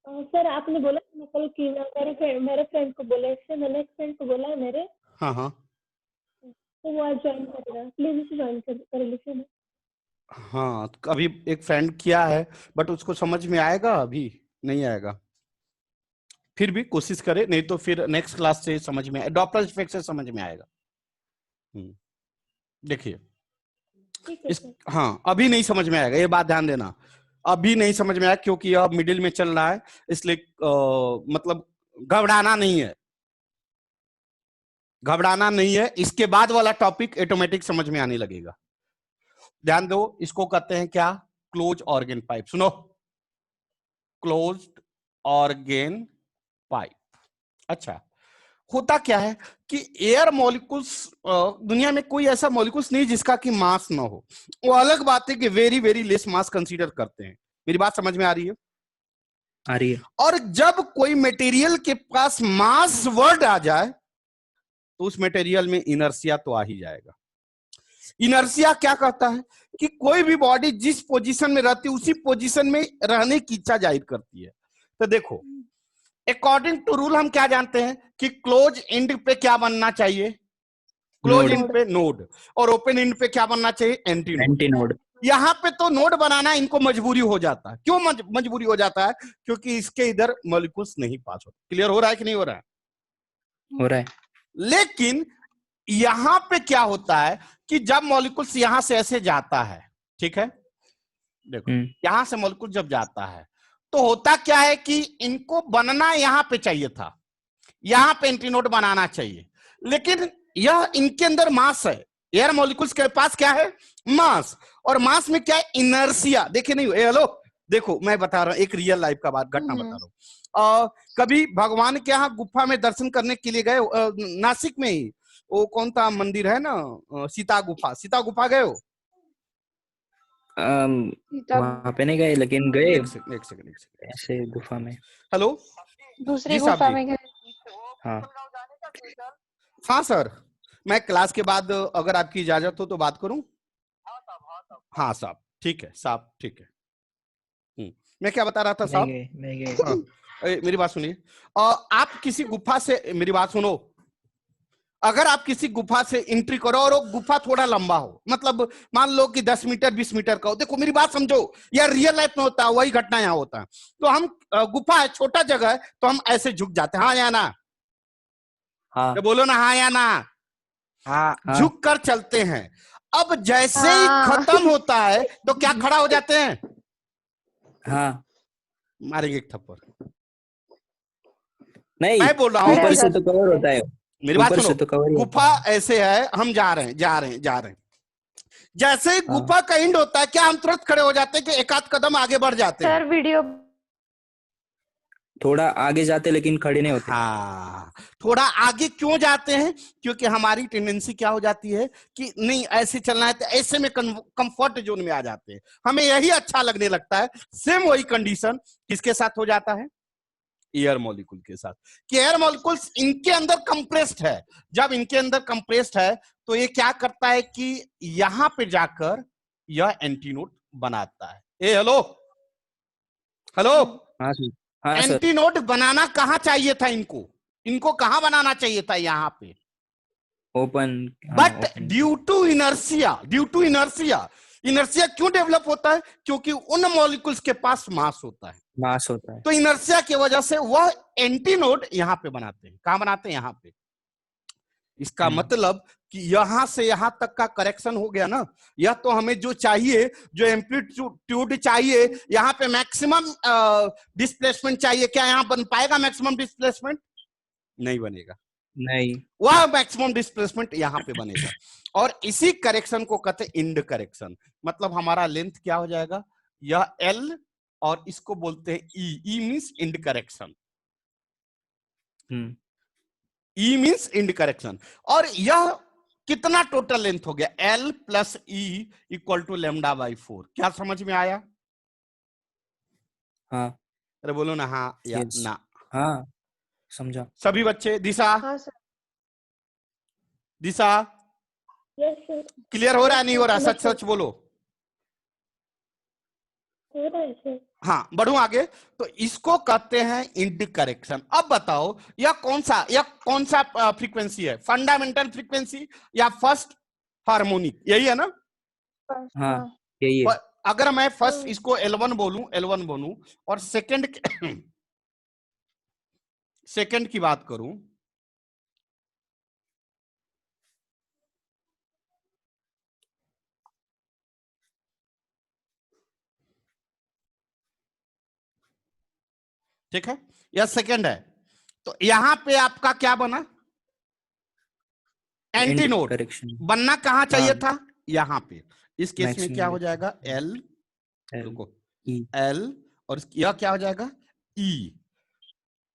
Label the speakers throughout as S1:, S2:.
S1: Sir आपने बोला मैं कल की मेरे फ्रेंड को बोला, इससे मैंने एक फ्रेंड को बोला है मेरे,
S2: हाँ हाँ
S1: तो वो आज ज्वाइन करेगा, प्लीज उसे ज्वाइन कर लीजिए ना।
S2: हाँ, तो अभी एक फ्रेंड किया है, बट उसको समझ में आएगा? अभी नहीं आएगा। फिर भी कोशिश करे, नहीं तो फिर नेक्स्ट क्लास से समझ में, डॉपलर इफेक्ट से समझ में आएगा। देखिए
S1: ठीक है सर।
S2: हाँ, अभी नहीं समझ में आएगा, ये बात ध्यान देना। अभी नहीं समझ में आया क्योंकि यह मिडिल में चल रहा है, इसलिए मतलब घबराना नहीं है, घबराना नहीं है। इसके बाद वाला टॉपिक ऑटोमेटिक समझ में आने लगेगा। ध्यान दो, इसको कहते हैं क्या? Close organ pipe. सुनो, क्लोज्ड ऑर्गेन पाइप। अच्छा, होता क्या है कि एयर मॉलिक्यूल्स, दुनिया में कोई ऐसा मॉलिक्यूल्स नहीं जिसका कि मास ना हो। वो अलग बात है कि वेरी वेरी लेस मास कंसीडर करते हैं। मेरी बात समझ में आ रही है?
S3: आ रही है।
S2: और जब कोई मटेरियल के पास मास वर्ड आ जाए तो उस मटेरियल में इनर्शिया तो आ ही जाएगा। इनर्शिया क्या कहता है कि कोई भी बॉडी जिस पोजीशन में रहती है उसी पोजीशन में रहने की इच्छा जाहिर करती है। तो देखो, अकॉर्डिंग टू रूल हम क्या जानते हैं कि क्लोज एंड पे क्या बनना चाहिए? क्लोज एंड पे नोड, और ओपन एंड पे क्या बनना चाहिए? Anti node. यहाँ पे तो नोड बनाना इनको मजबूरी हो जाता है। क्यों मजबूरी हो जाता है? क्योंकि इसके इधर मॉलिक्यूल्स नहीं पास होते। क्लियर हो रहा है कि नहीं हो रहा है?
S3: हो रहा है।
S2: लेकिन यहां पे क्या होता है कि जब मॉलिक्यूल्स यहां से ऐसे जाता है, ठीक है, देखो यहां से मॉलिक्यूल जब जाता है तो होता क्या है कि इनको बनना यहां पे चाहिए था, यहां पे एंटीनोड बनाना चाहिए, लेकिन यह इनके अंदर मास है। एयर मॉलिक्यूल्स के पास क्या है? मास। और मास में क्या है? इनर्शिया। देखे नहीं? हेलो, देखो मैं बता रहा हूं, एक रियल लाइफ का बात, घटना बता रहा हूं। कभी भगवान के यहाँ गुफा में दर्शन करने के लिए गए? नासिक में ही वो कौन सा मंदिर है ना, सीता गुफा, सीता गुफा गए हो?
S3: वहां पे नहीं गए, लेकिन गए
S2: एक सेकंड
S3: ऐसे गुफा में।
S2: हेलो,
S1: दूसरी गुफा में गए।
S3: हाँ
S2: हाँ सर, मैं क्लास के बाद अगर आपकी इजाजत हो तो बात करूं? हाँ साहब, ठीक है साहब, ठीक है। मैं क्या बता रहा था साहब?
S3: नहीं गए।
S2: हाँ, मेरी बात सुनिए। आप किसी गुफा से, मेरी बात सुनो, अगर आप किसी गुफा से एंट्री करो और वो गुफा थोड़ा लंबा हो, मतलब मान लो कि 10 मीटर 20 मीटर का हो, देखो मेरी बात समझो, यार रियल लाइफ में होता है, वही घटना यहाँ होता है। तो हम, गुफा है, छोटा जगह है, तो हम ऐसे झुक जाते हैं, हाँ या ना?
S3: हाँ
S2: तो बोलो ना, हाँ या ना?
S3: हाँ,
S2: झुक कर चलते हैं। अब जैसे ही खत्म होता है तो क्या खड़ा हो जाते हैं?
S3: हाँ।
S2: मारेंगे एक थप्पड़।
S3: नहीं,
S2: मैं बोल रहा हूँ,
S3: ऊपर से तो कवर होता है।
S2: मेरी बात सुनो,
S3: तो कवर
S2: गुफा ऐसे है, हम जा रहे हैं, जैसे ही गुफा का एंड होता है, क्या हम तुरंत खड़े हो जाते हैं कि एक आध कदम आगे बढ़ जाते हैं?
S1: सर वीडियो
S3: थोड़ा आगे जाते लेकिन खड़े नहीं होते।
S2: हाँ, थोड़ा आगे क्यों जाते हैं? क्योंकि हमारी टेंडेंसी क्या हो जाती है कि नहीं ऐसे चलना है, तो ऐसे में कंफर्ट जोन में आ जाते हैं, हमें यही अच्छा लगने लगता है। सेम वही कंडीशन किसके साथ हो जाता है? एयर मॉलिक्यूल के साथ। कि एयर मॉलिक्यूल्स इनके अंदर कंप्रेस्ड है। जब इनके अंदर कंप्रेस्ड है तो ये क्या करता है कि यहां पे जाकर यह एंटीनोड बनाता है। हेलो हेलो,
S3: हाँ सर।
S2: एंटीनोड बनाना कहां चाहिए था इनको? इनको कहां बनाना चाहिए था? यहां पे।
S3: Open.
S2: But due to inertia, inertia क्यों डेवलप होता है? क्योंकि उन मॉलिक्यूल्स के पास मास होता है,
S3: मास होता है।
S2: तो इनर्शिया की वजह से वह एंटीनोड यहां पे बनाते हैं। कहां बनाते हैं? यहां पे। इसका मतलब कि यहां से यहां तक का करेक्शन हो गया ना। यह तो हमें जो चाहिए, जो एम्पलीट्यूड चाहिए, यहां पे मैक्सिमम डिस्प्लेसमेंट चाहिए, क्या यहां बन पाएगा मैक्सिमम डिस्प्लेसमेंट? नहीं बनेगा।
S3: नहीं,
S2: वह मैक्सिमम डिस्प्लेसमेंट यहां पे बनेगा। और इसी करेक्शन को कहते हैं इंड करेक्शन। मतलब हमारा लेंथ क्या हो जाएगा? यह एल, और इसको बोलते हैं E means end correction. E means end correction. और यह कितना टोटल लेंथ हो गया? L plus E equal to lambda by 4। क्या समझ में आया?
S3: हाँ।
S2: अरे बोलो ना हाँ या ना।
S3: हाँ, समझा।
S2: सभी बच्चे, दिशा,
S1: हाँ सर।
S2: दिशा,
S1: यस सर।
S2: क्लियर हो रहा है नहीं हो रहा? सच सच बोलो।
S1: हो रहा है सर।
S2: हाँ बढ़ू आगे, तो इसको कहते हैं इंड करेक्शन। अब बताओ यह कौन सा फ्रीक्वेंसी है, फंडामेंटल फ्रीक्वेंसी या फर्स्ट हार्मोनिक, यही है ना?
S3: हाँ यही है।
S2: अगर मैं फर्स्ट इसको L1 बोलूं और सेकंड की बात करूं, ठीक है, यह सेकंड है, तो यहां पे आपका क्या बना, एंटी नोड
S3: करेक्शन
S2: बनना कहां चाहिए
S3: हाँ।
S2: था, यहां पे। इस केस में क्या
S3: मैक्सिमम
S2: हो जाएगा, एल,
S3: एल
S2: रुको,
S3: ई
S2: एल, और यह क्या हो जाएगा, ई।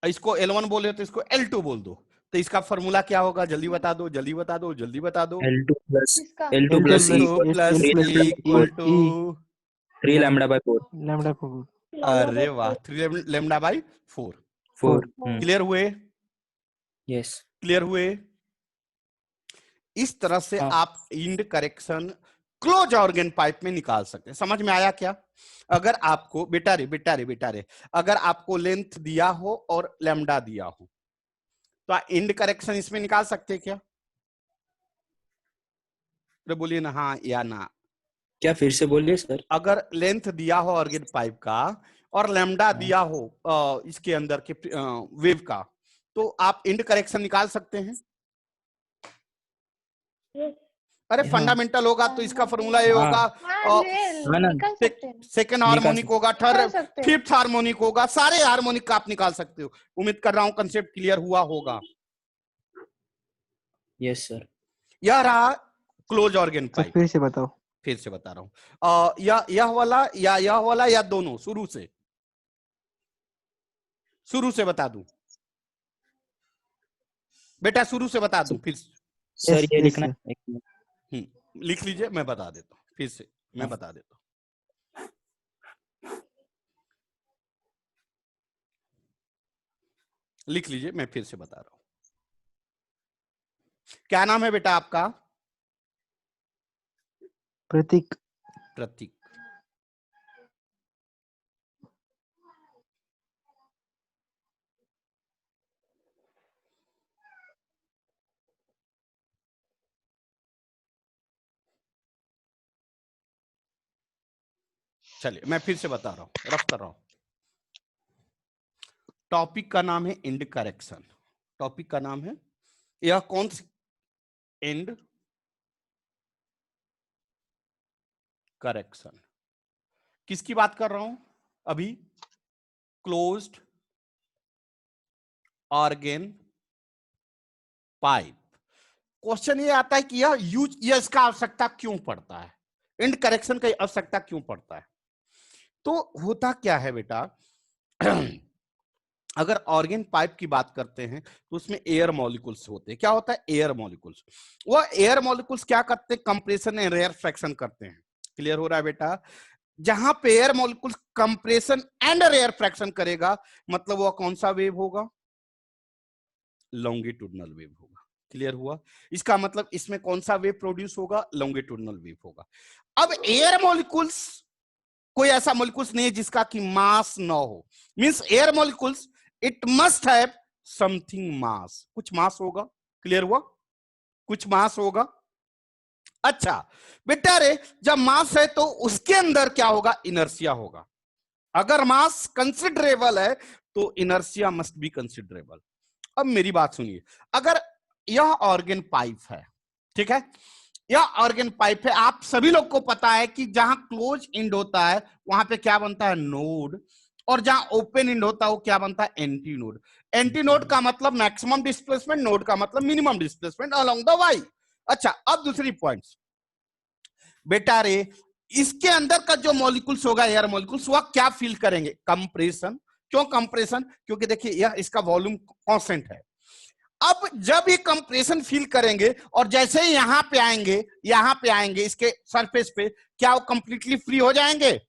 S2: इसको L1 बोले तो इसको L2 बोल दो, तो इसका फॉर्मूला क्या होगा, जल्दी बता दो, जल्दी बता दो, जल्दी बता दो।
S3: L2 प्लस
S1: किसका?
S3: L2 plus E
S2: L2 plus E equal to
S3: 3 lambda by 4
S4: lambda 4
S2: अरे वाह, 3 लैम्डा बाई 4।
S3: 4
S2: क्लियर हुए,
S3: यस
S2: क्लियर हुए? इस तरह से
S3: हाँ।
S2: आप end correction close organ pipe में निकाल सकते हैं। समझ में आया क्या? अगर आपको बेटा रे अगर आपको लेंथ दिया हो और लैम्डा दिया हो तो इंड करेक्शन इसमें निकाल सकते हैं क्या? तो बोलिए ना हाँ या ना।
S3: क्या फिर से बोलिए सर?
S2: अगर लेंथ दिया हो ऑर्गन पाइप का और लैम्डा दिया हो इसके अंदर के वेव का, तो आप इंड करेक्शन निकाल सकते हैं। अरे
S3: हाँ।
S2: फंडामेंटल होगा तो इसका फॉर्मूला ये
S3: हाँ।
S2: होगा,
S1: निकाल सकते हैं।
S2: सेकेंड
S3: निकाल
S2: हार्मोनिक होगा,
S1: निकाल
S2: थर्ड,
S1: सकते हैं।
S2: फिफ्थ हार्मोनिक होगा, सारे हार्मोनिक का आप निकाल सकते हो। उम्मीद कर रहा हूं कंसेप्ट क्लियर हुआ होगा।
S3: Yes sir.
S2: यह रहा क्लोज ऑर्गन
S4: सर
S2: पाइप।
S4: फिर से बताओ।
S2: फिर से बता रहा हूं, यह वाला या दोनों, शुरू से बता दूं बेटा, शुरू से बता दूं फिर?
S3: सर
S4: Yes,
S3: ये
S4: yes,
S3: लिखना
S4: sir.
S3: है, एक मिनट।
S2: लिख लीजिए, मैं बता देता हूं फिर से, मैं
S3: हाँ।
S2: बता देता हूं। लिख लीजिए, मैं फिर से बता रहा हूं। क्या नाम है बेटा आपका?
S4: प्रतीक।
S2: प्रतीक। चलिए मैं फिर से बता रहा हूं, रफ कर रहा हूं। टॉपिक का नाम है इंड करेक्शन। टॉपिक का नाम है, यह कौन सी इंड करेक्शन, किसकी बात कर रहा हूं अभी? Closed organ pipe. क्वेश्चन ये आता है कि यह इसका आवश्यकता क्यों पड़ता है, इंड करेक्शन की आवश्यकता क्यों पड़ता है? तो होता क्या है बेटा, अगर ऑर्गन पाइप की बात करते हैं तो उसमें एयर मॉलिक्यूल्स होते हैं। क्या होता है? Air molecules. वो एयर मॉलिक्यूल्स क्या करते हैं? कंप्रेशन एंड रेयर फ्रैक्शन करते हैं। क्लियर हो रहा है बेटा? जहां पे एयर मॉलिक्यूल्स कंप्रेशन एंड रेयर फ्रैक्शन करेगा, मतलब वो कौन सा वेव होगा? लॉन्गिट्यूडनल वेव होगा। क्लियर हुआ? इसका मतलब इसमें कौन सा वेव प्रोड्यूस होगा? लॉन्गिट्यूडनल वेव होगा। अब एयर मॉलिक्यूल्स, कोई ऐसा मॉलिक्यूल्स नहीं है जिसका कि मास ना हो, means air molecules it must have something mass, कुछ मास होगा। क्लियर हुआ? कुछ मास होगा। अच्छा बेटा रे, जब मास है तो उसके अंदर क्या होगा? इनर्शिया होगा। अगर मास कंसिडरेबल है तो इनर्शिया मस्ट बी कंसिडरेबल। अब मेरी बात सुनिए, अगर यह ऑर्गन पाइप है, ठीक है, यह ऑर्गन पाइप है, आप सभी लोग को पता है कि जहां क्लोज इंड होता है वहां पे क्या बनता है? नोड। और जहां ओपन इंड होता है वो क्या बनता है? Anti node. एंटी नोड का मतलब मैक्सिमम डिस्प्लेसमेंट, नोड का मतलब minimum displacement along the Y. अच्छा अब दूसरी पॉइंट बेटा रे, इसके अंदर का जो मॉलिक्यूल्स होगा, एयर मॉलिक्यूल्स, वह क्या फील करेंगे? कंप्रेशन। क्यों कंप्रेशन? क्योंकि देखिए यह इसका वॉल्यूम कांस्टेंट है। अब जब ये कंप्रेशन फील करेंगे और जैसे ही यहां पे आएंगे इसके सरफेस पे, क्या वो कंप्लीटली फ्री हो जाएंगे?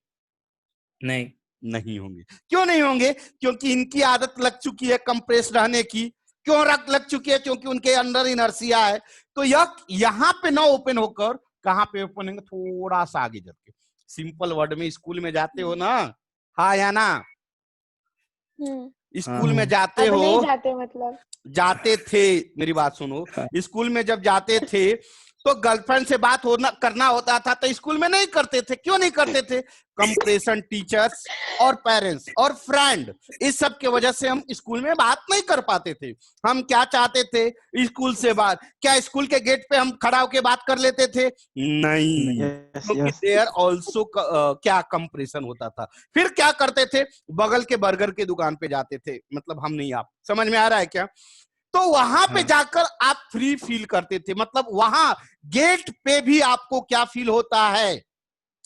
S3: नहीं
S2: नहीं होंगे। क्यों नहीं होंगे? क्योंकि इनकी आदत लग चुकी है कंप्रेस रहने की। क्यों लग चुकी है? क्योंकि उनके अंदर इनर्शिया है। तो यह यहां पे ना ओपन होकर कहां पे ओपन होंगे? थोड़ा सा आगे जाके। सिंपल वर्ड में स्कूल में जाते हो ना, हाँ या ना? स्कूल में जाते
S1: अब
S2: हो,
S1: नहीं जाते मतलब?
S2: जाते थे, मेरी बात सुनो,
S3: हाँ।
S2: स्कूल में जब जाते थे तो गर्लफ्रेंड से बात होना करना होता था, तो स्कूल में नहीं करते थे। क्यों नहीं करते थे? कंपटीशन टीचर्स और पेरेंट्स और फ्रेंड, इस सब की वजह से हम स्कूल में बात नहीं कर पाते थे। हम क्या चाहते थे? स्कूल से बात। क्या स्कूल के गेट पे हम खड़ा होके बात कर लेते थे? नहीं, क्योंकि देयर ऑल्सो क्या कंपटीशन होता था। फिर क्या करते थे? बगल के बर्गर की दुकान पे जाते थे, मतलब हम नहीं, आप समझ में आ रहा है क्या? तो वहां पे
S3: हाँ।
S2: जाकर आप फ्री फील करते थे, मतलब वहां गेट पे भी आपको क्या फील होता है?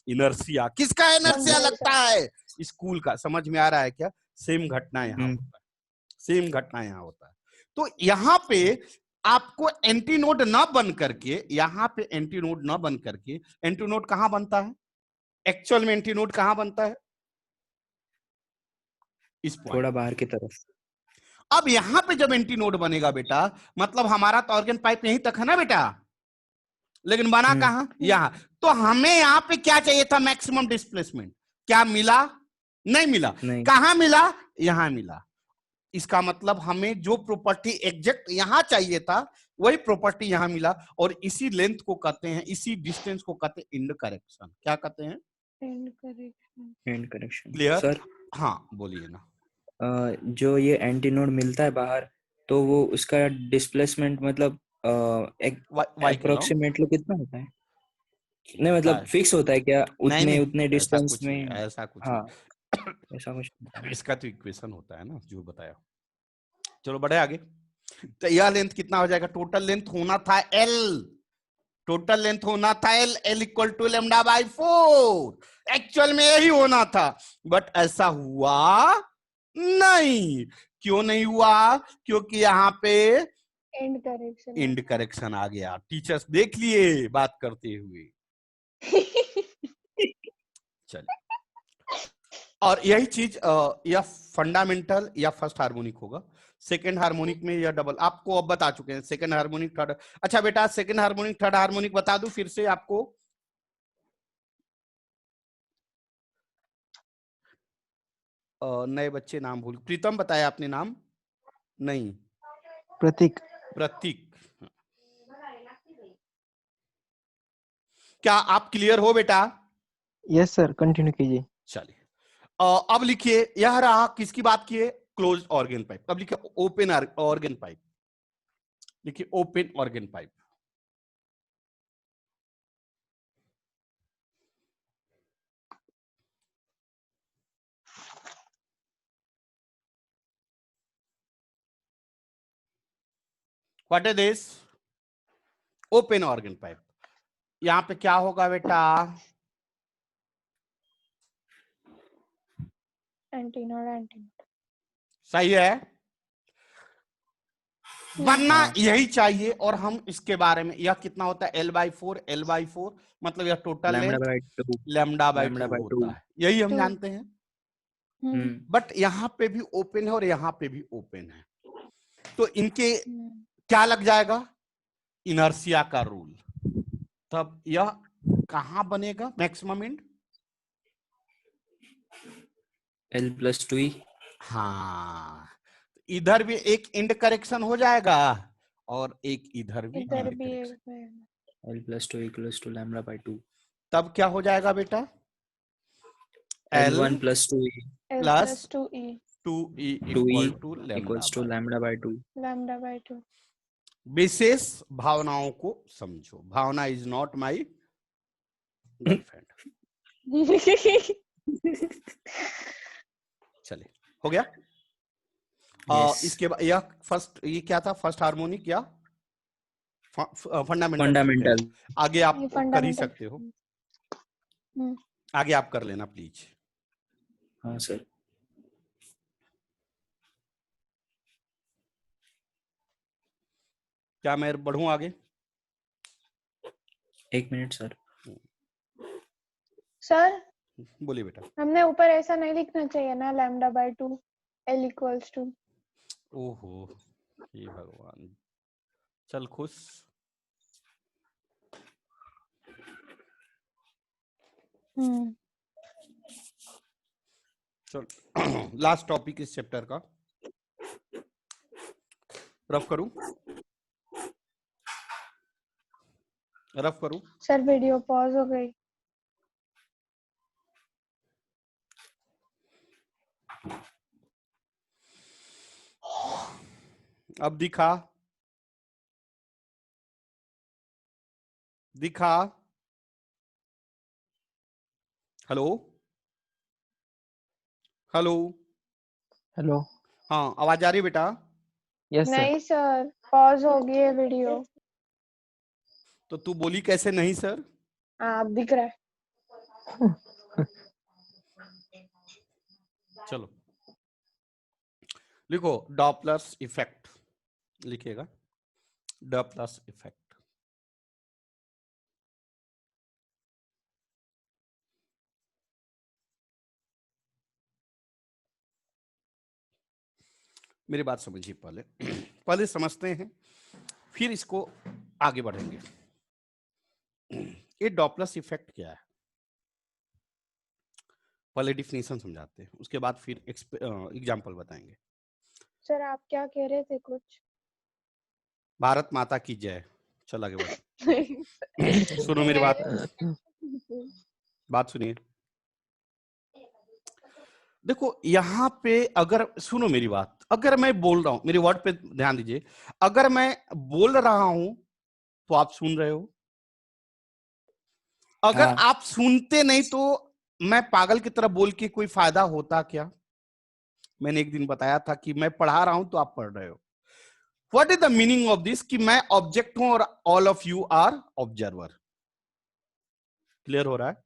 S2: इनर्सिया। किसका इनर्सिया लगता है? स्कूल का। समझ में आ रहा है क्या? सेम घटना यहाँ होता है, सेम घटना यहाँ होता है। तो यहाँ पे आपको एंटी नोड ना बन करके, यहाँ पे एंटी नोड ना बन करके, एंटी नोड कहां बनता है एक्चुअल में? एंटी नोड कहां बनता है? इस पॉइंट,
S3: थोड़ा बाहर की तरफ।
S2: अब यहां पे जब एंटी नोड बनेगा बेटा, मतलब हमारा तो ऑर्गन पाइप यहीं तक है ना बेटा, लेकिन बना कहां? यहां। तो हमें यहां पे क्या चाहिए था? Maximum displacement. क्या मिला? नहीं मिला।
S3: नहीं।
S2: कहां मिला? यहां मिला। इसका मतलब हमें जो प्रॉपर्टी एग्जैक्ट यहां चाहिए था, वही प्रॉपर्टी यहां मिला। और इसी लेंथ को कहते हैं, इसी डिस्टेंस को कहते हैं एंड करेक्शन। क्या कहते हैं?
S3: And correction.
S2: क्लियर?
S3: सर,
S2: हाँ बोलिए ना।
S3: जो ये एंटीनोड मिलता है बाहर, तो वो उसका डिस्प्लेसमेंट मतलब
S2: वाई के लॉ
S3: अप्रोक्सीमेटली कितना होता है? नहीं
S2: क्या
S3: मतलब
S2: है?
S3: फिक्स होता है क्या
S2: नहीं
S3: उतने
S2: नहीं,
S3: उतने
S2: ऐसा
S3: डिस्टेंस
S2: कुछ नहीं,
S3: में?
S2: ऐसा कुछ
S3: हाँ,
S2: नहीं।
S3: ऐसा कुछ।
S2: इसका तो इक्वेशन होता है ना, जो बताया। चलो बढ़े आगे। तो यह लेंथ कितना हो जाएगा? टोटल लेंथ होना था एल, टोटल लेंथ होना था L, L equal to lambda by 4। Actual में यही होना था, बट ऐसा हुआ नहीं। क्यों नहीं हुआ? क्योंकि यहाँ पे एंड करेक्शन आ गया। टीचर्स देख लिए बात करते हुए। चलिए, और यही चीज या फंडामेंटल या फर्स्ट हार्मोनिक होगा। सेकंड हार्मोनिक में या डबल आपको अब बता चुके हैं। Second harmonic, third. अच्छा बेटा, सेकंड हार्मोनिक थर्ड हार्मोनिक बता दूं फिर से आपको? नए बच्चे नाम भूल, प्रीतम बताया आपने नाम? नहीं,
S4: प्रतीक।
S2: प्रतीक। क्या आप क्लियर हो बेटा?
S4: यस सर, कंटिन्यू कीजिए।
S2: चलिए, अब लिखिए, यह रहा किसकी बात की है? Close organ pipe. अब लिखिए ओपन ऑर्गन पाइप। लिखिए open organ pipe. What is this? Open organ pipe. यहां पे क्या होगा बेटा? सही है, बनना यही चाहिए। और हम इसके बारे में, यह कितना होता है? L/4, L/4, मतलब यह total
S3: lambda
S2: length
S3: by 2।
S2: Lambda by
S3: lambda
S2: 2
S3: by 2।
S2: होता है, यही हम जानते हैं। बट यहां पे भी ओपन है और यहां पे भी ओपन है, तो इनके क्या लग जाएगा? इनर्सिया का रूल। तब यह कहां बनेगा मैक्सिमम एंड?
S3: L+2E।
S2: हाँ, इधर भी एक इंड करेक्शन हो जाएगा और एक इधर भी end correction.
S3: L+2 equals to lambda by 2।
S2: तब क्या हो जाएगा बेटा?
S3: L1 + 2E
S2: plus 2e
S3: 2E
S2: equal to lambda
S3: equals to
S2: by.
S3: Lambda by 2।
S2: विशेष भावनाओं को समझो। Bhavna is not my girlfriend. चलिए, हो गया।
S3: Yes।
S2: इसके बाद यह फर्स्ट, ये क्या था? फर्स्ट हार्मोनिक या फंडामेंटल? ठीक है,
S3: फंडामेंटल।
S2: आगे आप कर ही सकते हो, आगे आप कर लेना प्लीज।
S3: हाँ सर।
S2: क्या मैं बढ़ूं आगे?
S3: 1 मिनट सर।
S1: सर
S2: बोलिए बेटा।
S1: हमने ऊपर ऐसा नहीं लिखना चाहिए ना, lambda by 2 L equals to.
S2: ओहो, हे भगवान, चल खुश। चलो लास्ट टॉपिक इस चैप्टर का रफ करूं
S5: सर वीडियो पॉज हो गई।
S2: अब दिखा हेलो हेलो
S4: हेलो।
S2: हाँ आवाज आ रही है बेटा?
S4: Yes sir.
S5: नहीं सर, पॉज हो गई है वीडियो।
S2: तो तू बोली कैसे नहीं सर?
S5: हाँ अब दिख रहा है।
S2: चलो लिखो डॉपलर्स इफेक्ट, लिखिएगा डॉपलर्स इफेक्ट। मेरी बात समझिए, पहले समझते हैं फिर इसको आगे बढ़ेंगे। ये डॉपलर्स इफेक्ट क्या है पहले डिफिनेशन समझाते हैं, उसके बाद फिर एग्जांपल बताएंगे।
S5: सर आप क्या कह रहे थे कुछ?
S2: भारत माता की जय। चल आगे बढ़। सुनो मेरी बात सुनिए। देखो यहाँ पे अगर सुनो मेरी बात, अगर मैं बोल रहा हूं, मेरे वर्ड पे ध्यान दीजिए, अगर मैं बोल रहा हूं तो आप सुन रहे हो, अगर
S3: हाँ।
S2: आप सुनते नहीं तो मैं पागल की तरह बोल के कोई फायदा होता क्या? मैंने एक दिन बताया था कि मैं पढ़ा रहा हूं तो आप पढ़ रहे हो। What is the meaning of this कि मैं ऑब्जेक्ट हूं और all of you are observer. क्लियर हो रहा है?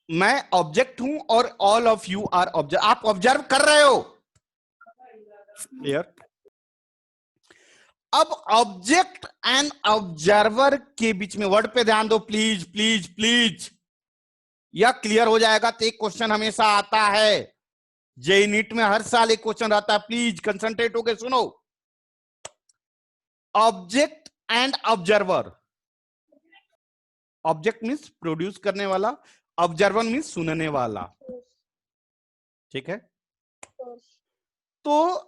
S2: मैं ऑब्जेक्ट हूं और all of you are observe, आप ऑब्जर्व कर रहे हो। क्लियर? अब ऑब्जेक्ट एंड ऑब्जर्वर के बीच में वर्ड पे ध्यान दो प्लीज प्लीज प्लीज, यह क्लियर हो जाएगा। तो एक क्वेश्चन हमेशा आता है जेईई नीट में, हर साल एक क्वेश्चन आता है, प्लीज कंसंट्रेट होके सुनो। Object and observer, object means produce करने वाला, ऑब्जर्वर मीन्स सुनने वाला। ठीक है? तो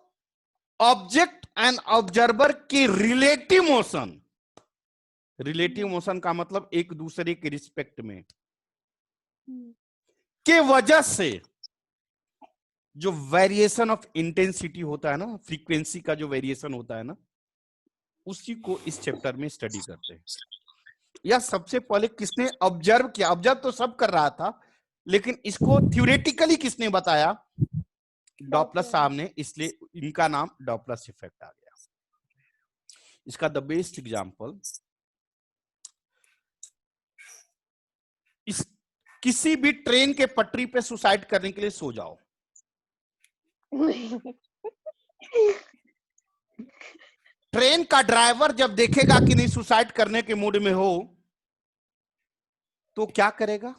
S2: ऑब्जेक्ट एंड ऑब्जर्वर की रिलेटिव मोशन का मतलब एक दूसरे के रिस्पेक्ट में के वजह से जो वेरिएशन ऑफ इंटेंसिटी होता है ना, फ्रीक्वेंसी का जो वेरिएशन होता है ना, उसी को इस चैप्टर में स्टडी करते हैं। या सबसे पहले किसने ऑब्जर्व किया? ऑब्जर्व तो सब कर रहा था, लेकिन इसको थ्योरेटिकली किसने बताया? डॉपलर साहब ने, इसलिए इनका नाम डॉपलर इफेक्ट आ गया। इसका द बेस्ट एग्जांपल, इस किसी भी ट्रेन के पटरी पे सुसाइड करने के लिए सो जाओ, ट्रेन का ड्राइवर जब देखेगा कि नहीं सुसाइड करने के मूड में हो तो क्या करेगा?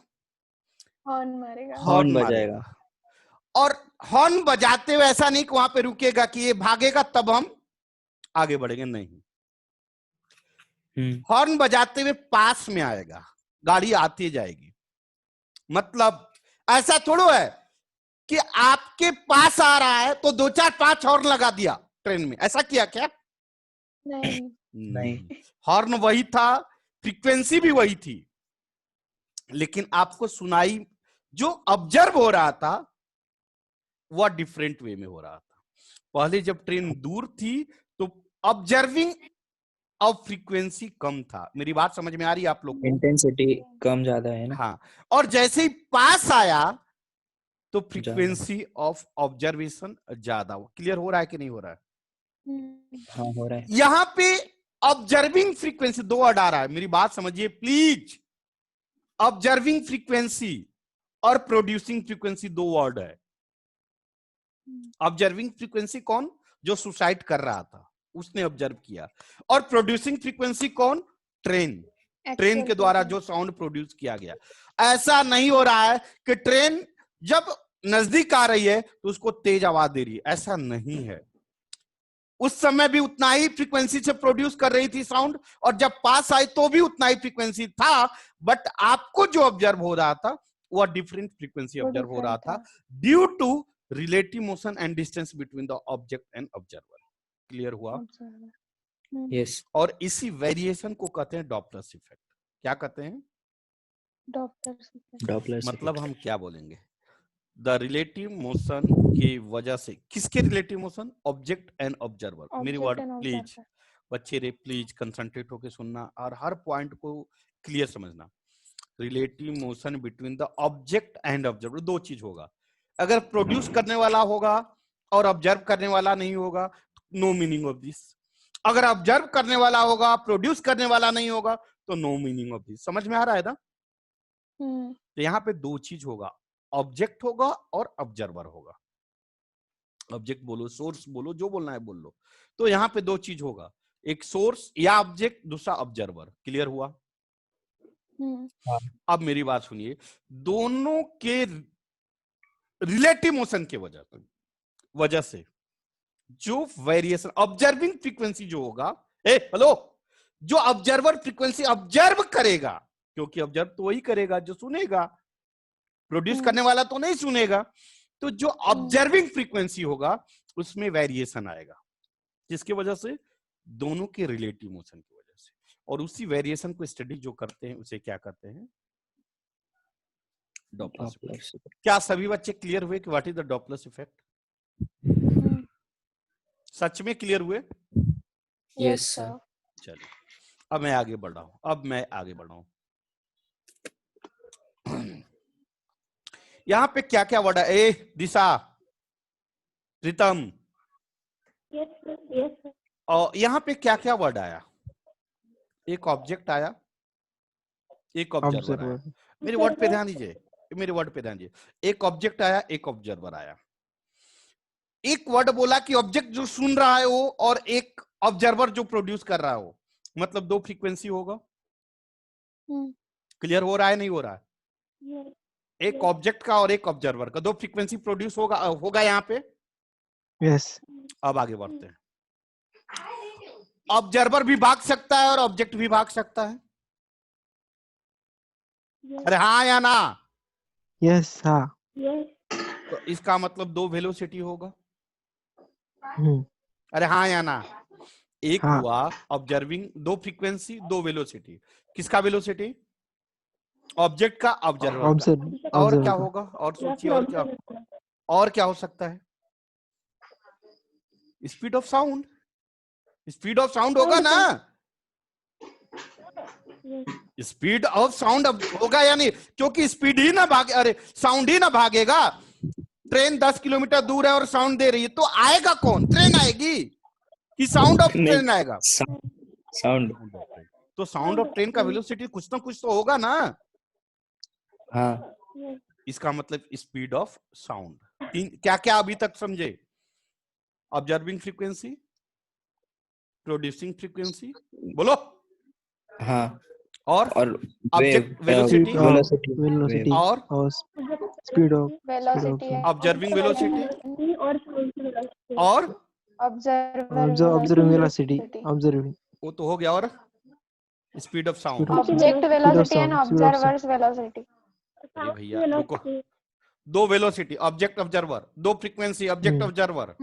S5: हॉर्न मारेगा।
S3: हॉर्न बजाएगा।
S2: और हॉर्न बजाते हुए ऐसा नहीं कि वहां पे रुकेगा कि ये भागेगा तब हम आगे बढ़ेंगे, नहीं। हॉर्न बजाते हुए पास में आएगा, गाड़ी आती जाएगी। मतलब ऐसा थोड़ा है कि आपके पास आ रहा है तो 2 4 5 हॉर्न लगा दिया ट्रेन में, ऐसा किया क्या?
S3: नहीं।
S2: हॉर्न वही था, फ्रीक्वेंसी भी वही थी, लेकिन आपको सुनाई, जो ऑब्जर्व हो रहा था वह डिफरेंट वे में हो रहा था। पहले जब ट्रेन दूर थी तो ऑब्जर्विंग ऑफ फ्रीक्वेंसी कम था। मेरी बात समझ में आ रही है आप लोग को?
S3: इंटेंसिटी कम ज्यादा है ना।
S2: हाँ, और जैसे ही पास आया तो फ्रीक्वेंसी ऑफ ऑब्जर्वेशन ज्यादा। क्लियर हो रहा है कि नहीं हो रहा है?
S3: हाँ हो रहा है।
S2: यहां पे ऑब्जर्विंग फ्रीक्वेंसी, 2 वर्ड आ रहा है, मेरी बात समझिए प्लीज। ऑब्जर्विंग फ्रीक्वेंसी और प्रोड्यूसिंग फ्रीक्वेंसी 2 वर्ड है। ऑब्जर्विंग फ्रीक्वेंसी कौन? जो सुसाइड कर रहा था उसने ऑब्जर्व किया। और प्रोड्यूसिंग फ्रीक्वेंसी कौन? ट्रेन के द्वारा जो साउंड प्रोड्यूस किया गया। ऐसा नहीं हो रहा है कि ट्रेन जब नजदीक आ रही है तो उसको तेज आवाज दे रही है, ऐसा नहीं है। उस समय भी उतना ही फ्रीक्वेंसी से प्रोड्यूस कर रही थी साउंड, और जब पास आई तो भी उतना ही फ्रीक्वेंसी था, बट आपको जो ऑब्जर्व हो रहा था वह डिफरेंट फ्रीक्वेंसी
S5: वो
S2: ऑब्जर्व हो रहा
S5: different
S2: था
S5: था।
S2: Due to relative motion and distance between the object and observer. Clear हुआ?
S5: Observer.
S3: यस
S2: और इसी वेरिएशन को कहते हैं डॉपलर इफेक्ट। क्या कहते हैं?
S5: Doppler effect.
S3: डॉपलर
S2: मतलब हम क्या बोलेंगे, द रिलेटिव मोशन की वजह से, किसके relative motion? Object and observer. मेरी
S5: Object
S2: word
S5: and
S2: please
S5: observer.
S2: बच्चे रे प्लीज कंसंट्रेट होके सुनना और हर पॉइंट को क्लियर समझना। Relative motion between the object and observer, दो चीज होगा। अगर प्रोड्यूस करने वाला होगा और ऑब्जर्व करने वाला नहीं होगा, नो मीनिंग ऑफ दिस। अगर ऑब्जर्व करने वाला होगा, प्रोड्यूस करने वाला नहीं होगा, तो नो मीनिंग ऑफ दिस। समझ में आ रहा है ना? तो यहाँ पे दो चीज होगा, ऑब्जेक्ट होगा और ऑब्जर्वर होगा। ऑब्जेक्ट बोलो, सोर्स बोलो, जो बोलना है बोल लो। तो यहाँ पे दो चीज होगा, एक सोर्स या ऑब्जेक्ट, दूसरा ऑब्जर्वर। क्लियर हुआ? अब मेरी बात सुनिए, दोनों के रिलेटिव मोशन के वजह से जो वेरिएशन, ऑब्जर्विंग फ्रीक्वेंसी जो होगा, हेलो, जो ऑब्जर्वर फ्रीक्वेंसी ऑब्जर्व करेगा, क्योंकि ऑब्जर्व तो वही करेगा जो सुनेगा, प्रोड्यूस करने वाला तो नहीं सुनेगा। तो जो ऑब्जर्विंग फ्रीक्वेंसी होगा उसमें वेरिएशन आएगा, किसकी वजह से? दोनों के रिलेटिव मोशन की वजह से। और उसी वेरिएशन को स्टडी जो करते हैं उसे क्या कहते हैं? Doppler effect. क्या सभी बच्चे क्लियर हुए कि what is the Doppler effect? सच में क्लियर हुए?
S3: Yes sir.
S2: चलिए अब मैं आगे बढ़ रहा हूं। यहाँ पे क्या क्या वर्ड है? ए दिशा, प्रीतम,
S1: Yes, sir. Yes, sir.
S2: और यहाँ पे क्या क्या वर्ड आया? एक ऑब्जेक्ट आया, एक ऑब्जर्वर आया। मेरे वर्ड पे ध्यान दीजिए, एक ऑब्जेक्ट आया, एक ऑब्जर्वर आया। एक वर्ड बोला कि ऑब्जेक्ट जो सुन रहा है वो, और एक ऑब्जर्वर जो प्रोड्यूस कर रहा है वो, मतलब दो फ्रीक्वेंसी होगा। क्लियर हो रहा है नहीं हो रहा है?
S1: Yes.
S2: एक ऑब्जेक्ट का और एक ऑब्जर्वर का, दो फ्रीक्वेंसी प्रोड्यूस होगा यहाँ पे।
S4: यस
S2: अब आगे बढ़ते हैं। ऑब्जर्वर भी भाग सकता है और ऑब्जेक्ट भी भाग सकता है।
S1: Yes.
S2: अरे हाँ या ना?
S4: यस हाँ
S1: Yes.
S2: तो इसका मतलब दो वेलोसिटी होगा।
S4: हम्म,
S2: अरे हाँ या ना? एक
S4: हाँ।
S2: हुआ ऑब्जर्विंग, दो फ्रीक्वेंसी, दो वेलोसिटी। किसका वेलोसिटी? ऑब्जेक्ट का, ऑब्जर्वर का।
S4: ऑब्जर्व
S2: और क्या
S4: ऑब्जर्व
S2: होगा? और
S1: या
S2: सोचिए,
S1: फिर
S2: और क्या हो सकता है? Speed of sound. Speed of sound होगा ना?
S1: Yes.
S2: स्पीड ऑफ साउंड होगा या नहीं? क्योंकि स्पीड ही ना भागे, अरे साउंड ही ना भागेगा। ट्रेन 10 किलोमीटर दूर है और साउंड दे रही है, तो आएगा कौन? ट्रेन आएगी कि साउंड ऑफ ट्रेन आएगा?
S3: साउंड।
S2: तो साउंड ऑफ ट्रेन का वेलोसिटी कुछ ना कुछ तो होगा ना।
S3: हाँ
S1: Yes.
S2: इसका मतलब स्पीड ऑफ साउंड। क्या क्या अभी तक समझे? ऑब्जर्विंग फ्रीक्वेंसी, प्रोड्यूसिंग फ्रीक्वेंसी, बोलो।
S3: हाँ
S2: और ऑब्जेक्ट
S3: वेलोसिटी
S4: वेलोसिटी
S2: और
S4: और स्पीड ऑफ
S5: Velocity है।
S2: ऑब्जर्विंग वेलोसिटी
S1: और sound की velocity.
S2: और
S4: ऑब्जर्विंग वेलोसिटी ऑब्जर्विंग
S2: वो तो हो गया। और speed of sound.
S5: Object velocity and
S4: sound, speed of
S5: observer's velocity.
S2: अरे भैया रुको, दो वेलोसिटी ऑब्जेक्ट ऑब्जर्वर, दो फ्रीक्वेंसी ऑब्जेक्ट ऑब्जर्वर,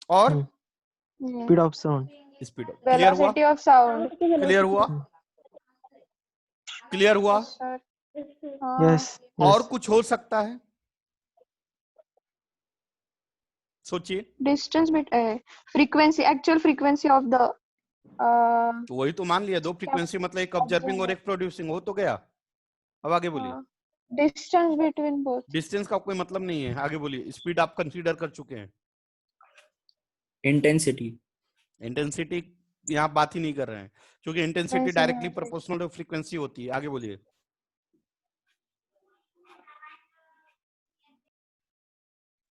S2: और
S4: speed of sound
S2: speed of. Clear हुआ?
S5: Velocity of sound.
S2: क्लियर हुआ? क्लियर हुआ?
S4: यस
S2: और कुछ हो सकता है? सोचिए।
S5: Distance between frequency, actual frequency of the
S2: तो वही तो मान लिया, दो फ्रीक्वेंसी मतलब एक ऑब्जर्विंग और एक प्रोड्यूसिंग, हो तो गया। अब आगे बोलिए।
S5: distance between both.
S2: डिस्टेंस का कोई मतलब नहीं है, आगे बोलिए। स्पीड आप कंसीडर कर चुके हैं।
S3: इंटेंसिटी
S2: यहाँ बात ही नहीं कर रहे हैं, क्योंकि intensity directly proportional to frequency होती है। आगे बोलिए।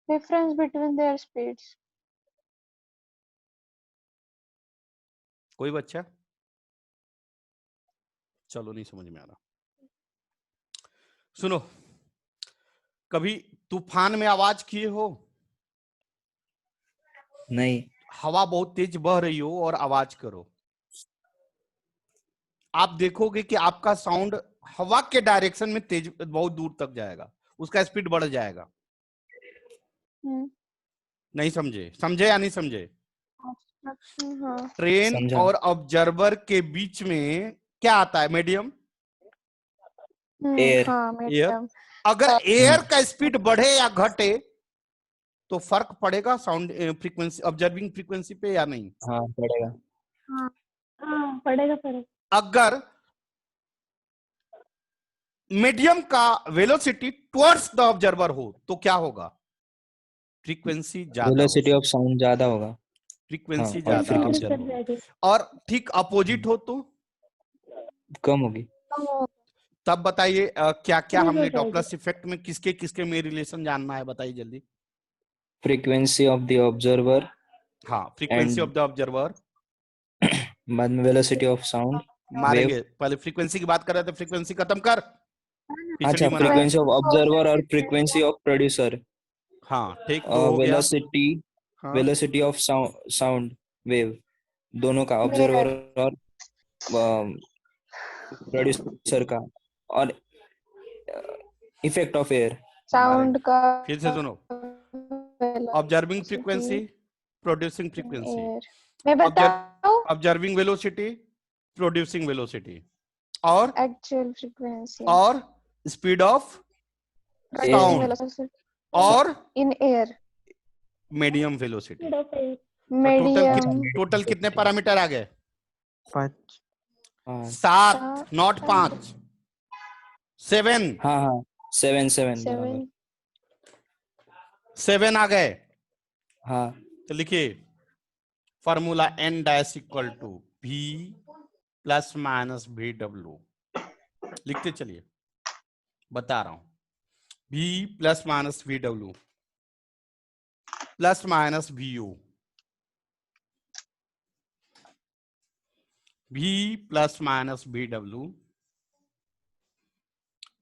S5: Difference between their speeds.
S2: कोई बच्चा? चलो नहीं समझ में आ रहा। सुनो, कभी तूफान में आवाज किए हो?
S3: नहीं।
S2: हवा बहुत तेज बह रही हो और आवाज करो, आप देखोगे कि आपका साउंड हवा के डायरेक्शन में तेज बहुत दूर तक जाएगा, उसका स्पीड बढ़ जाएगा। नहीं समझे? समझे या नहीं समझे? ट्रेन
S3: समझा।
S2: और ऑब्जर्वर के बीच में क्या आता है? Medium,
S3: air.
S2: एयर। अगर एयर का स्पीड बढ़े या घटे तो फर्क पड़ेगा साउंड फ्रीक्वेंसी, ऑब्जर्विंग फ्रीक्वेंसी पे या नहीं?
S3: हाँ पड़ेगा।
S1: हाँ पड़ेगा पड़ेगा।
S2: अगर मीडियम का वेलोसिटी टुवर्ड्स द ऑब्जर्वर हो तो क्या होगा? फ्रीक्वेंसी ज्यादा
S3: वेलोसिटी
S2: होगी,
S3: ऑफ साउंड ज्यादा होगा।
S2: फ्रीक्वेंसी
S3: हाँ,
S2: ज्यादा
S3: और
S1: Increase कर
S2: ऑब्जर्व
S1: जाएगी।
S2: और ठीक अपोजिट हो तो
S3: कम होगी।
S2: तब बताइए क्या क्या
S1: Increase हो
S2: हमने
S1: जाएगी।
S2: डॉपलर इफेक्ट में किसके किसके में रिलेशन जानना है? बताइए जल्दी।
S3: फ्रीक्वेंसी ऑफ द ऑब्जर्वर,
S2: हाँ, frequency
S3: And-
S2: of the observer,
S3: बाद में वेलोसिटी ऑफ साउंड
S2: मारेंगे।
S3: वेव।
S2: पहले फ्रीक्वेंसी की बात कर रहे थे, फ्रीक्वेंसी खत्म कर,
S3: अच्छा,
S2: खिचड़ी बना रहा है।
S3: फ्रीक्वेंसी ऑफ ऑब्जर्वर और फ्रीक्वेंसी ऑफ प्रोड्यूसर।
S2: हाँ ठीक, तो हो गया।
S3: वेलोसिटी,
S2: हाँ,
S3: वेलोसिटी ऑफ साउंड वेव, दोनों का, ऑब्जर्वर और प्रोड्यूसर का, और इफेक्ट ऑफ एयर।
S5: साउंड का
S2: फिर से सुनो, observing frequency, producing frequency,
S5: air मैं बताऊं
S2: ऑब्जर्विंग वेलोसिटी, प्रोड्यूसिंग वेलोसिटी, और
S5: actual frequency
S2: speed of sound, और
S5: in air
S2: medium velocity.
S1: Speed of air.
S5: Medium
S2: total कितने पैरामीटर आ गए?
S4: 5.
S2: 7, नॉट 5, 7।
S3: हाँ हाँ, 7
S5: 7
S3: बराबर।
S2: 7 आ गए।
S3: हाँ,
S2: तो लिखिए formula n dash equal to v plus minus V W. लिखते चलिए, बता रहा हूं। v plus minus V W plus minus V U, v plus minus V W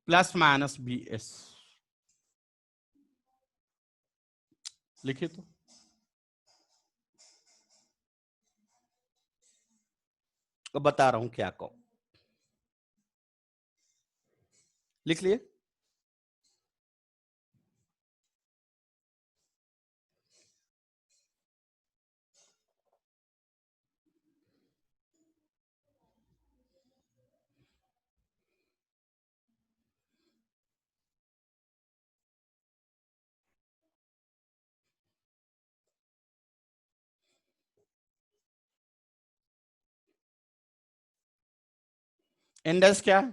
S2: plus minus B S. लिखिए तो, अब बता रहा हूं क्या कहो। लिख लिए? n डैश क्या है?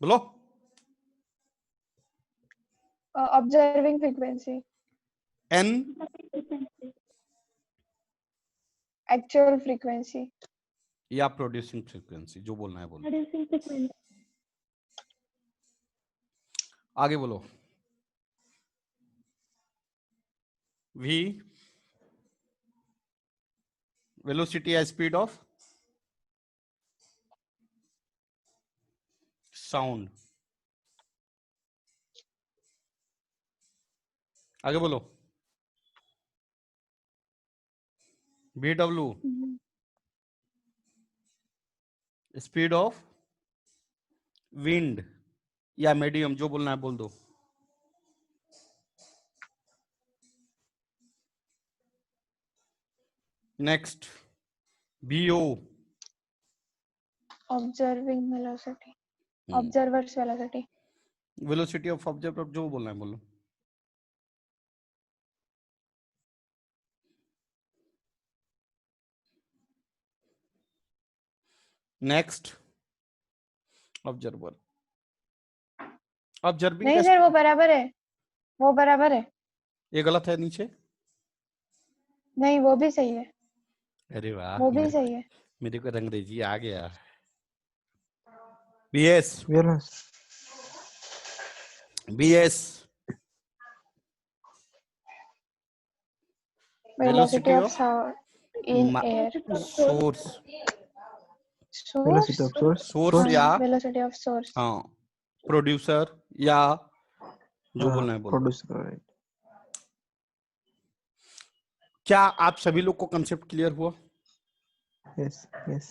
S2: बोलो।
S5: Observing frequency,
S2: n
S5: actual frequency,
S2: या प्रोड्यूसिंग फ्रीक्वेंसी, जो बोलना है बोलो।
S1: Producing frequency.
S2: आगे बोलो। v वेलोसिटी या स्पीड ऑफ साउंड। आगे बोलो। B W speed of wind या मीडियम, जो बोलना है बोल दो। Next B O
S5: observing velocity, observer's velocity,
S2: velocity of observer, जो बोलना है बोलो। नेक्स्ट ऑब्जर्वर, ऑब्जर्विंग
S5: नहीं सर वो बराबर है, वो बराबर है,
S2: ये गलत है नीचे।
S5: नहीं वो भी सही है,
S2: अरे वाह,
S5: वो भी सही है।
S2: मेरे को अंग्रेजी आ गया। B S B S
S5: velocity of sound in air,
S2: source,
S4: Velocity of source.
S2: Source या
S5: वेलोसिटी ऑफ सोर्स,
S2: हाँ प्रोड्यूसर या जो बोलना है बोलो।
S4: Producer. Right.
S2: क्या आप सभी लोग को कंसेप्ट क्लियर हुआ?
S4: Yes. Yes.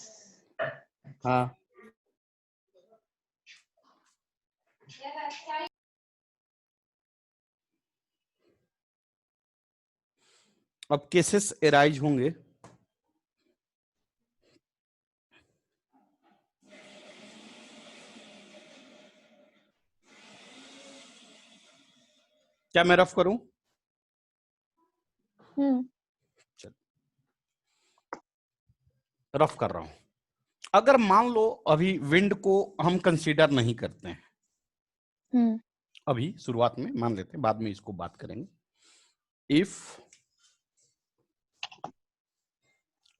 S3: हाँ
S2: अब केसेस एराइज होंगे। क्या मैं रफ करूं? रफ कर रहा हूं। अगर मान लो अभी विंड को हम कंसीडर नहीं करते हैं, अभी शुरुआत में मान लेते हैं, बाद में इसको बात करेंगे। If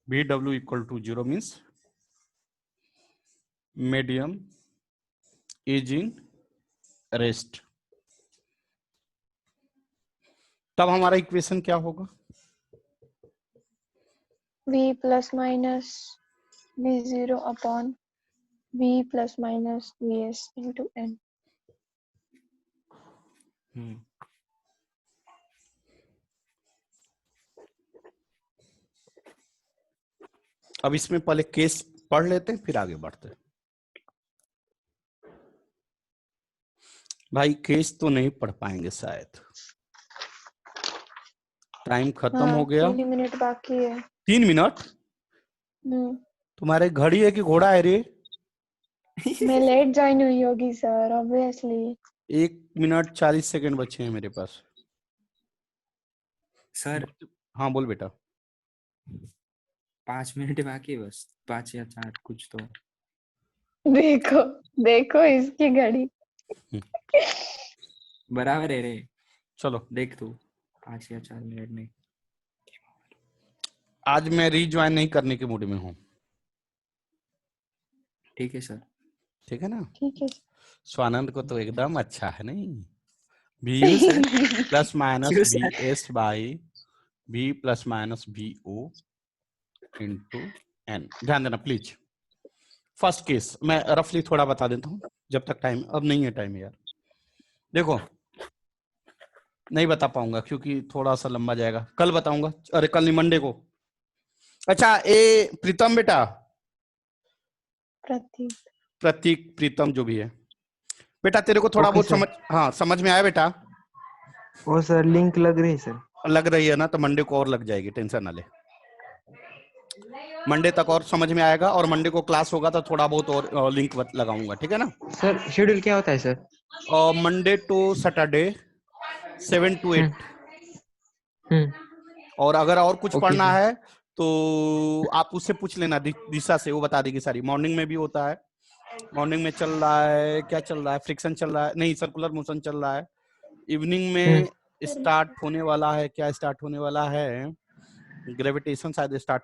S2: BW equal to 0 means medium is in rest, तब हमारा इक्वेशन क्या होगा?
S5: V plus minus V0 upon V plus minus Vs into N.
S2: अब इसमें पहले केस पढ़ लेते हैं, फिर आगे बढ़ते हैं। भाई केस तो नहीं पढ़ पाएंगे शायद, टाइम खत्म हो गया।
S5: 3 मिनट बाकी है।
S2: 3 मिनट? तुम्हारे घड़ी है कि घोड़ा है रे?
S5: मैं लेट ज्वाइन हुई होगी सर, ऑब्वियसली।
S2: 1 मिनट 40 सेकंड बचे हैं मेरे पास।
S3: सर
S2: हाँ बोल बेटा।
S3: 5 मिनट बाकी है बस, 5 या 4 कुछ तो।
S5: देखो देखो इसकी घड़ी।
S3: बराबर है रे,
S2: चलो
S3: देख तू, 5 या 4 मिनट नहीं।
S2: आज मैं रीज्वाइन नहीं करने के मूड में हूँ।
S3: ठीक है सर।
S2: ठीक है ना?
S5: ठीक है।
S2: स्वानंद को तो एकदम अच्छा है नहीं? VU से plus minus VS by V plus minus VO into N। ध्यान देना प्लीज। फर्स्ट केस मैं रफली थोड़ा बता देता हूँ जब तक टाइम, अब नहीं है टाइम यार। देखो नहीं बता पाऊंगा क्योंकि थोड़ा सा लंबा जाएगा, कल बताऊंगा। अरे कल नहीं, मंडे को। अच्छा ए प्रीतम बेटा, प्रतीक प्रीतम जो भी है बेटा, तेरे को थोड़ा बहुत
S4: सर।
S2: समझ, हाँ समझ में आया बेटा?
S4: वो सर लिंक लग रही है सर।
S2: लग रही है ना, तो मंडे को और लग जाएगी, टेंशन ना ले। मंडे तक और समझ में आएगा, और मंडे को क्लास होगा तो थोड़ा बहुत और लिंक लगाऊंगा, ठीक है ना?
S4: सर शेड्यूल क्या होता है sir?
S2: Monday to Saturday 7 to 8। और अगर और कुछ पढ़ना है तो आप उससे पूछ लेना, दिशा से, वो बता देगी सारी। मॉर्निंग में भी होता है, मॉर्निंग में चल रहा है, क्या चल रहा है, फ्रिक्शन चल रहा है, नहीं सर्कुलर मोशन चल रहा है। इवनिंग में स्टार्ट होने वाला है, क्या स्टार्ट होने वाला है, ग्रेविटेशन शायद स्टार्ट